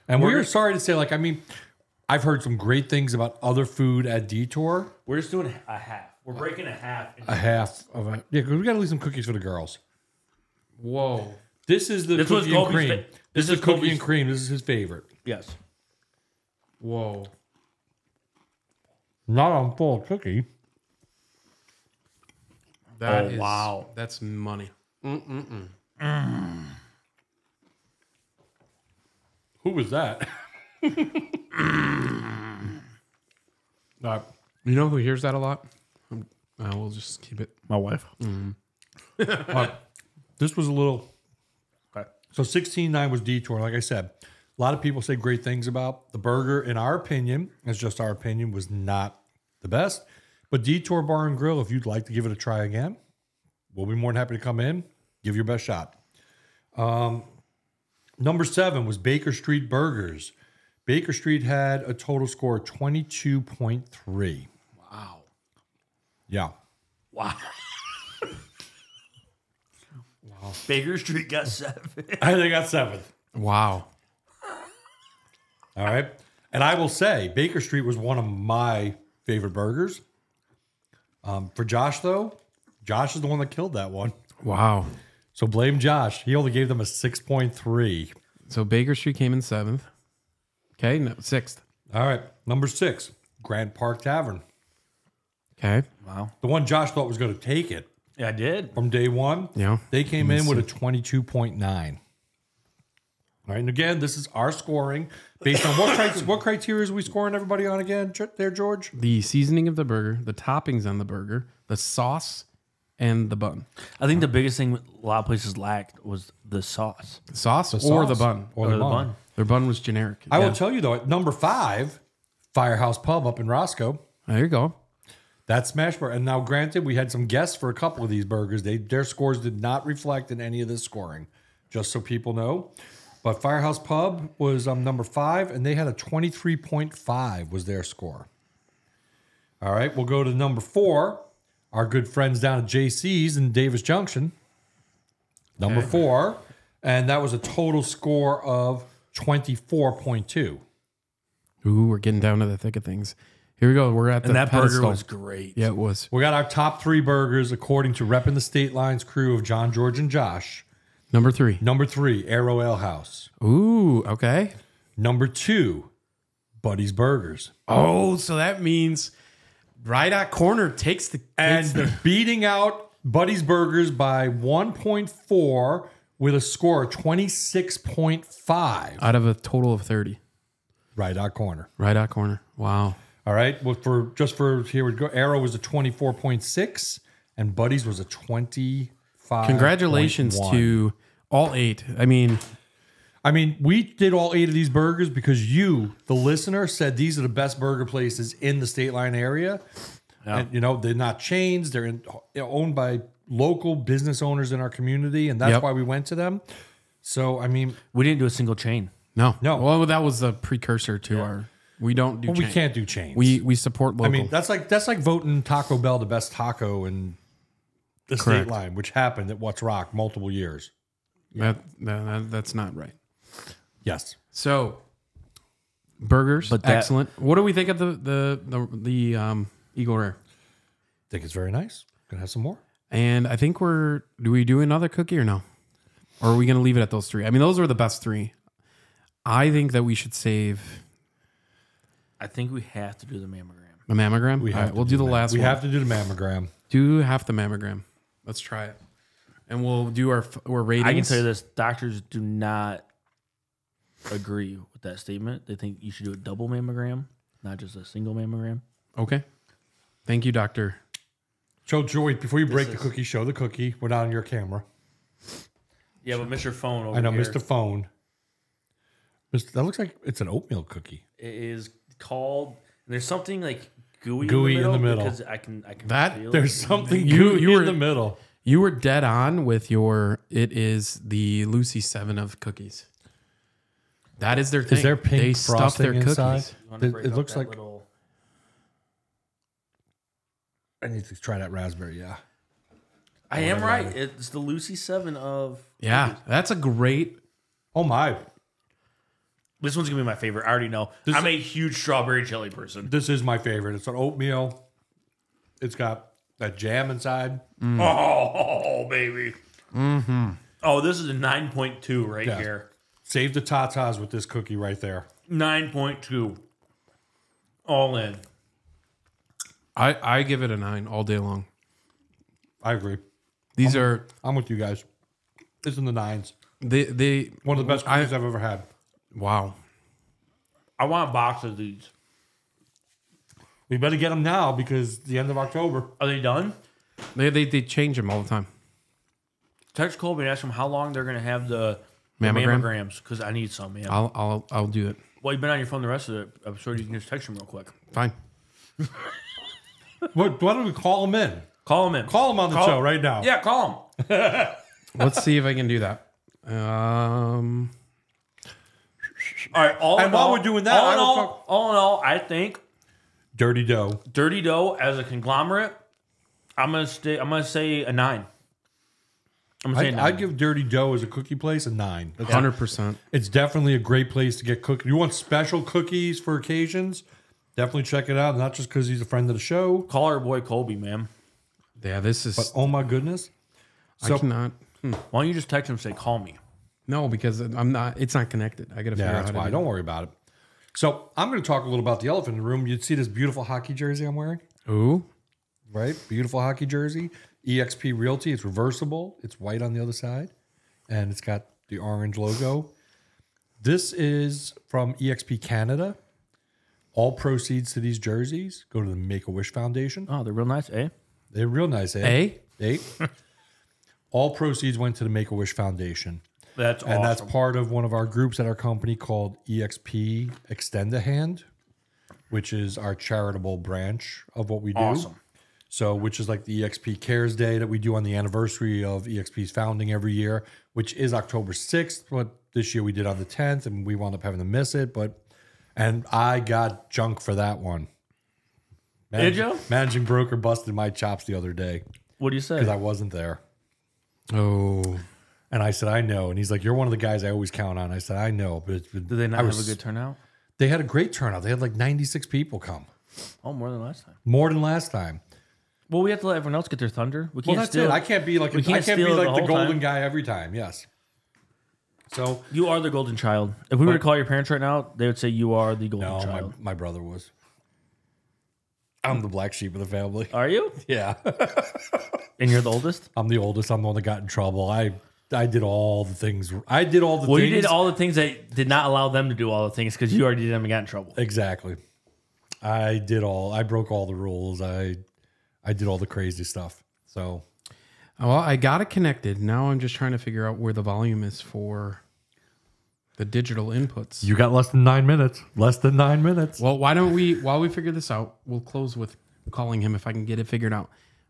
And we're sorry to say, like, I mean, I've heard some great things about other food at Detour. We're just doing a half. We're breaking a half. A half of a, yeah, because we got to leave some cookies for the girls. Whoa. This is the This was cookie and Colby's cream. fa- This is this is cookie Colby's- and cream. This is his favorite. Yes. Whoa. Not on full cookie. That Oh, wow. That's money. Who was that? You know who hears that a lot? We'll just keep it. My wife. This was a little. Okay. So 16.9 was Detour. Like I said, a lot of people say great things about the burger. In our opinion, it's just our opinion, was not the best. But Detour Bar and Grill, if you'd like to give it a try again, we'll be more than happy to come in, give your best shot. Number 7 was Baker Street Burgers. Baker Street had a total score of 22.3. Wow. Yeah. Wow. Baker Street got 7. I think I got 7th. Wow. All right. And I will say, Baker Street was one of my favorite burgers. For Josh, though, Josh is the one that killed that one. Wow. So blame Josh. He only gave them a 6.3. So Baker Street came in 7th. Okay, no, 6th. All right. Number 6, Grant Park Tavern. Okay. Wow. The one Josh thought was going to take it Yeah, I did. from day one. Yeah. They came in with a 22.9. All right. And again, this is our scoring based on what criteria is we scoring everybody on again there, George? The seasoning of the burger, the toppings on the burger, the sauce, and the bun. I think the biggest thing a lot of places lacked was the sauce. Sauce or sauce the bun. Or the bun. Their bun was generic. I will tell you, though, at number 5, Firehouse Pub up in Roscoe. There you go. That smash burger. And now, granted, we had some guests for a couple of these burgers. Their scores did not reflect in any of this scoring, just so people know. But Firehouse Pub was number 5, and they had a 23.5 was their score. All right, we'll go to number 4. Our good friends down at JC's in Davis Junction. Number 4, and that was a total score of 24.2. Ooh, we're getting down to the thick of things. Here we go. We're at the And that burger pedestal. was great. Yeah, it was. We got our top 3 burgers according to Reppin The Statelines crew of John, George, and Josh. Number 3. Number 3, Aero Ale House. Ooh, okay. Number 2, Buddy's Burgers. Oh, so that means Ridott Corner takes the And beating out Buddy's Burgers by 1.4 with a score of 26.5. out of a total of 30. Ridott Corner. Ridott Corner. Wow. All right. Well, for here we go. Aero was a 24.6 and Buddy's was a 25. Congratulations to all 8. I mean, I mean, we did all 8 of these burgers because you, the listener, said these are the best burger places in the State Line area. Yeah. And, you know, they're not chains. They're owned by local business owners in our community. And that's why we went to them. So, I mean. We didn't do a single chain. No. No. Well, that was the precursor to our. We don't do Well, chains. we can't do chains. We support local. I mean, that's like voting Taco Bell the best taco in the Correct. State Line, which happened at What's Rock multiple years. That's not right. Yes. So, burgers, But that- excellent. What do we think of the Eagle Rare? Think it's very nice. Gonna have some more. And I think do we do another cookie or no? Or are we going to leave it at those 3? I mean, those were the best 3. I think that we should save I think we have to do the mammogram. the mammogram. We All have right, to we'll do the last We one. have to do the mammogram. Do half the mammogram. Let's try it. And we'll do our ratings. I can tell you this: doctors do not agree with that statement. They think you should do a double mammogram, not just a single mammogram. Okay. Thank you, doctor. Show Joy before you break the cookie. Show the cookie. We're not on your camera. Yeah, but Mr. Phone over I know, here, Mr. Phone. That looks like it's an oatmeal cookie. it is called. And there's something like gooey, Gooey in the middle. because I can That- feel There's it. something You gooey were- in the middle. You were dead on with your. It is the Lucy 7 of cookies. That is their thing. Is there pink they stuff their frosting inside? cookies. You wanna It break up looks that like- little- I need to try that raspberry. Yeah. I am right. It's the Lucy 7 of. Yeah, that's a great. Oh my! This one's gonna be my favorite. I already know. I'm a huge strawberry jelly person. This is my favorite. It's an oatmeal. It's got that jam inside. Oh, baby. Mm-hmm. Oh, this is a 9.2 right Yeah. here. Save the tatas with this cookie right there. 9.2. All in. I give it a 9 all day long. I agree. These are I'm with you guys. It's in the 9s. they One of the best cookies I've ever had. Wow. I want a box of these. We better get them now because the end of October. Are they done? They change them all the time. Text Colby and ask him how long they're going to have the Mammogram? mammograms because I need some, man. I'll do it. Well, you've been on your phone the rest of it. I'm sure you can just text him real quick. Fine. Why don't we call them in? Call him in. Call them on the show right now. Yeah, call him. Let's see if I can do that. All right. And while we're doing that, I will talk- all in all, I think Dirty dough. Dirty Dough as a conglomerate, I'm gonna say a 9. I'm gonna say a 9. I'd give Dirty Dough as a cookie place a 9. 100%. It's definitely a great place to get cookies. You want special cookies for occasions? Definitely check it out. Not just because he's a friend of the show, Call our boy Colby, man. Yeah, this is. but oh my goodness. I cannot. Why don't you just text him and say, call me? No, because I'm not. It's not connected. I got to figure Yeah, out that's how to why. do Don't worry about it. So I'm going to talk a little about the elephant in the room. You'd see this beautiful hockey jersey I'm wearing, it. Ooh. right? Beautiful hockey jersey. EXP Realty. It's reversible. It's white on the other side, and it's got the orange logo. This is from EXP Canada. All proceeds to these jerseys go to the Make-A-Wish Foundation. Oh, they're real nice, eh? They're real nice, eh? A? All proceeds went to the Make-A-Wish Foundation. That's And awesome. that's part of one of our groups at our company called EXP Extend a Hand, which is our charitable branch of what we do. Awesome. So, which is like the EXP Cares Day that we do on the anniversary of EXP's founding every year, which is October 6th. But this year we did on the 10th, and we wound up having to miss it. And I got junk for that one. Did you? Managing broker busted my chops the other day What do you say? because I wasn't there. Oh. And I said, I know. And he's like, you're one of the guys I always count on. I said, I know. But Did they not have a good turnout? They had a great turnout. They had like 96 people come. Oh, more than last time. More than last time. Well, we have to let everyone else get their thunder. We can't Well, that's steal. it. I can't be like we can't steal it the the whole golden time. guy every time. Yes. So You are the golden child. If we were to call your parents right now, they would say you are the golden no, child. my brother was. I'm the black sheep of the family. Are you? Yeah. And you're the oldest? I'm the oldest. I'm the one that got in trouble. I did all the things. I did all the Well, things. you did all the things that did not allow them to do all the things because you already did them and got in trouble. Exactly. I broke all the rules. I did all the crazy stuff. So Well, I got it connected. Now I'm just trying to figure out where the volume is for the digital inputs. You got less than 9 minutes. Less than 9 minutes. Well, why don't we, while we figure this out, we'll close with calling him if I can get it figured out.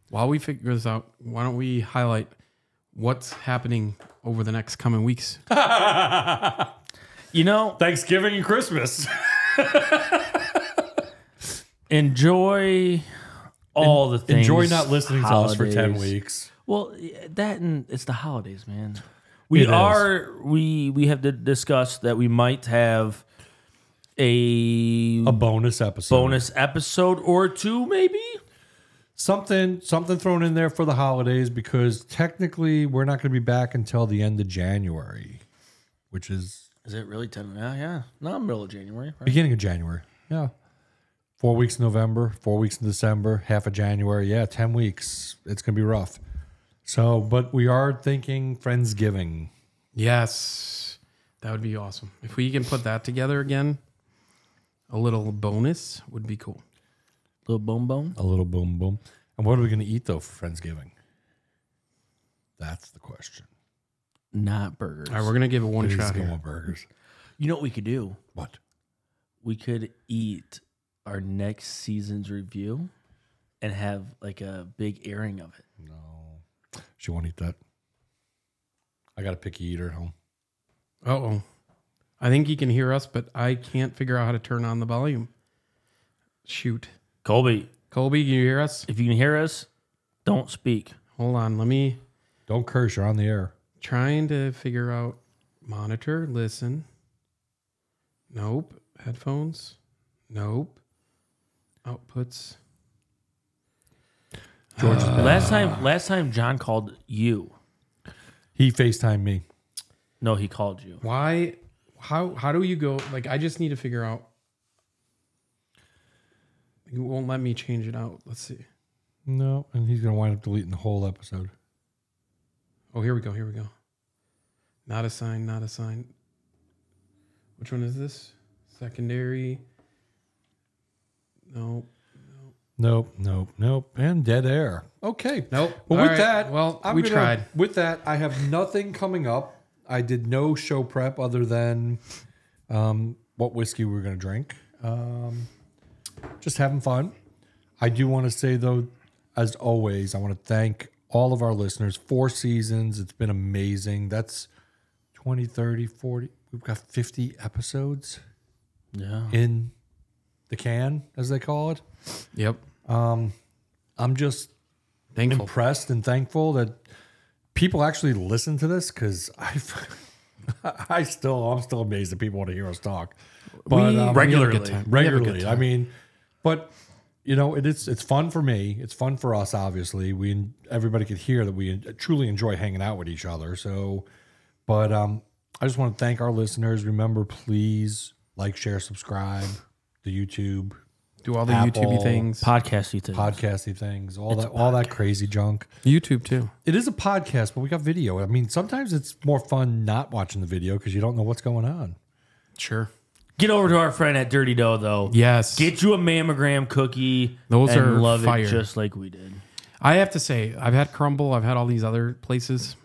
While we figure this out, why don't we highlight what's happening over the next coming weeks? You know, Thanksgiving and Christmas. enjoy all the things. Enjoy not listening to us for 10 holidays. weeks. Well, that and it's the holidays, man. We have to discuss that we might have a bonus episode or two, maybe. Something thrown in there for the holidays, because technically we're not going to be back until the end of January, which is it really 10? Yeah. No, middle of January. Right? beginning of January. Yeah. 4 weeks in November, 4 weeks in December, half of January. Yeah, 10 weeks. It's going to be rough. So, but we are thinking Friendsgiving. Yes, that would be awesome. If we can put that together again, a little bonus would be cool. Little boom. A little boom boom. And what are we going to eat, though, for Friendsgiving? That's the question. Not burgers. All right, we're going to give it one It is shot going here. with burgers. You know what we could do? What? We could eat our next season's review and have like a big airing of it. No. She won't eat that. I got a picky eater at home. Uh-oh. I think he can hear us, but I can't figure out how to turn on the volume. Shoot. Colby, Can you hear us? if you can hear us, don't speak. Hold on. Let me... Don't curse. You're on the air. Trying to figure out monitor, listen. Nope. Headphones. Nope. Outputs. George is back. Last time John called you. He FaceTimed me. No, he called you. Why? How do you go? Like, I just need to figure out. You won't let me change it out. Let's see. No, and he's going to wind up deleting the whole episode. Oh, here we go. Not assigned. Which one is this? Secondary. Nope. Nope. And dead air. Okay. Nope. Well, All with right. that, Well, we tried. With that, I have nothing coming up. I did no show prep other than what whiskey we were going to drink. Just having fun. I do want to say, though, as always, I want to thank all of our listeners. 4 seasons. It's been amazing. That's 20, 30, 40. We've got 50 episodes in the can, as they call it. Yep. I'm just Thankful. impressed and thankful that people actually listen to this, because I'm still amazed that people want to hear us talk. But regularly. I mean, but you know, it's fun for me. It's fun for us. Obviously, everybody could hear that we truly enjoy hanging out with each other. So, but I just want to thank our listeners. Remember, please like, share, subscribe to YouTube. Do all the Apple, YouTube things. Podcasty things, all that crazy junk. YouTube too. It is a podcast, but we got video. I mean, sometimes it's more fun not watching the video because you don't know what's going on. Sure. Get over to our friend at Dirty Dough, though. Yes. Get you a mammogram cookie. Those and are love fire. it just like we did. I have to say, I've had Crumble. I've had all these other places.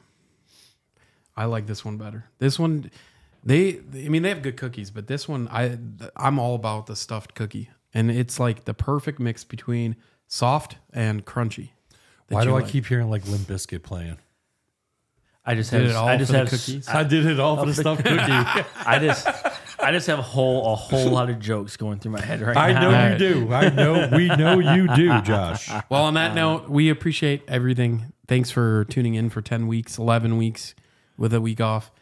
I like this one better. This one, they have good cookies, but this one, I'm all about the stuffed cookie. And it's like the perfect mix between soft and crunchy. Why do I keep hearing like Limp Bizkit playing? I just Did have it all I just for the have cookies? I did it all for the stuffed cookie. I just have a whole lot of jokes going through my head right now. I know you do. We know you do, Josh. Well, on that note, we appreciate everything. Thanks for tuning in for 10 weeks, 11 weeks with a week off.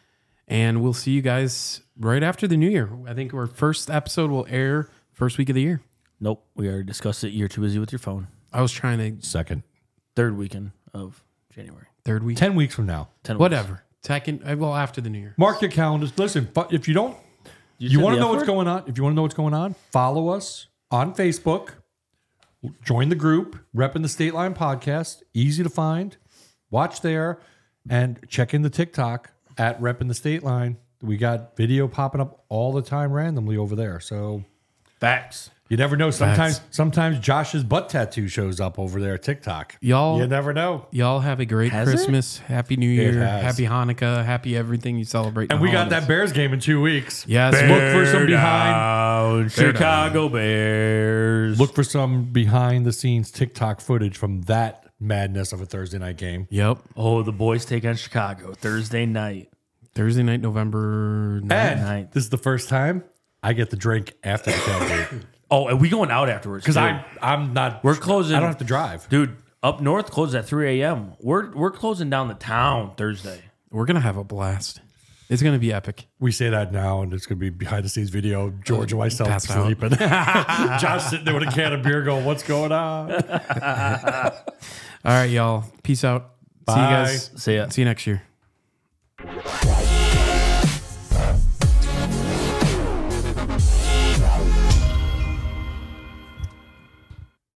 And we'll see you guys right after the new year. I think our first episode will air first week of the year. Nope. We already discussed it. You're too busy with your phone. I was trying to... Second. Third weekend of January. Third week? 10 weeks from now. 10 weeks. Whatever. Second, well, after the new year. Mark your calendars. Listen, but if you don't, you want to know what's going on. If you want to know what's going on, follow us on Facebook. Join the group, Reppin The Stateline podcast. Easy to find. Watch there and check in the TikTok at Reppin The Stateline. We got video popping up all the time randomly over there. So Facts. You never know. Sometimes Josh's butt tattoo shows up over there at TikTok. Y'all, You never know. y'all have a great Has it? Christmas, Happy New Year, has. Happy Hanukkah, Happy everything you celebrate. And we got that Bears game in 2 weeks. Yes, Look for some behind. Down, Chicago Bears. Look for some behind the scenes TikTok footage from that madness of a Thursday night game. Yep. Oh, the boys take on Chicago Thursday night. Thursday night, November 9th. And this is the first time I get the drink after the tailgate. Oh, and we going out afterwards Because too. I'm not. We're closing. I don't have to drive. Dude, up north closes at 3 a.m. We're closing down the town Thursday. We're going to have a blast. It's going to be epic. We say that now, and it's going to be behind the scenes video. George and myself Pass out. sleeping. Josh sitting there with a can of beer going, what's going on? All right, y'all. Peace out. See you Bye. guys. See ya. See you next year.